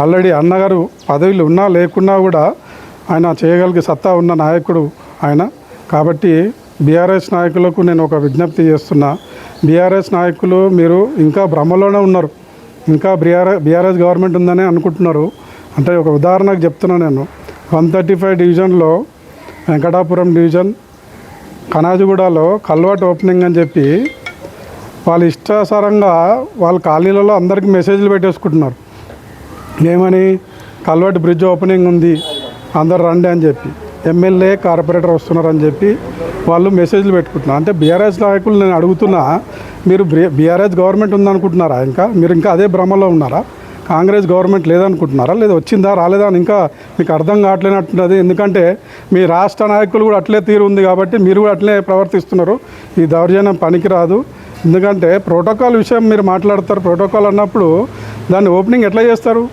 Already అన్నగారు పదవిలు ఉన్నా లేకున్నా కూడా ఆయన చేయగలిగే సత్తా ఉన్న నాయకుడు ఆయన. కాబట్టి బీఆర్ఎస్ నాయకులకు నేను ఒక విజ్ఞప్తి చేస్తున్నా. బీఆర్ఎస్ నాయకులు మీరు ఇంకా భ్రమలోనే ఉన్నారు. ఇంకా బీఆర్ఎస్ గవర్నమెంట్ ఉందని అనుకుంటున్నారు. అంటే ఒక ఉదాహరణకు చెప్తున్నా, నేను 135 డివిజన్లో వెంకటాపురం డివిజన్ కనాజిగూడలో కల్వర్ట్ ఓపెనింగ్ అని చెప్పి వాళ్ళ ఇష్టానుసారంగా వాళ్ళ కాలనీలలో అందరికీ మెసేజ్లు పెట్టేసుకుంటున్నారు. ఏమని, కల్వర్ట్ బ్రిడ్జ్ ఓపెనింగ్ ఉంది అందరు రండి అని చెప్పి, ఎమ్మెల్యే కార్పొరేటర్ వస్తున్నారని చెప్పి వాళ్ళు మెసేజ్లు పెట్టుకుంటున్నారు. అంటే బీఆర్ఎస్ నాయకులు నేను అడుగుతున్నా, మీరు బీఆర్ఎస్ గవర్నమెంట్ ఉందనుకుంటున్నారా? మీరు ఇంకా అదే భ్రమలో ఉన్నారా? కాంగ్రెస్ గవర్నమెంట్ లేదనుకుంటున్నారా? లేదా వచ్చిందా రాలేదా అని ఇంకా మీకు అర్థం కావట్లేనట్టున్నది. ఎందుకంటే మీ రాష్ట్ర నాయకులు కూడా అట్లే తీరు ఉంది కాబట్టి మీరు కూడా అట్లే ప్రవర్తిస్తున్నారు. ఈ దౌర్జన్యం పనికిరాదు. ఎందుకంటే ప్రోటోకాల్ విషయం మీరు మాట్లాడతారు. ప్రోటోకాల్ అన్నప్పుడు దాన్ని ఓపెనింగ్ ఎట్లా చేస్తారు?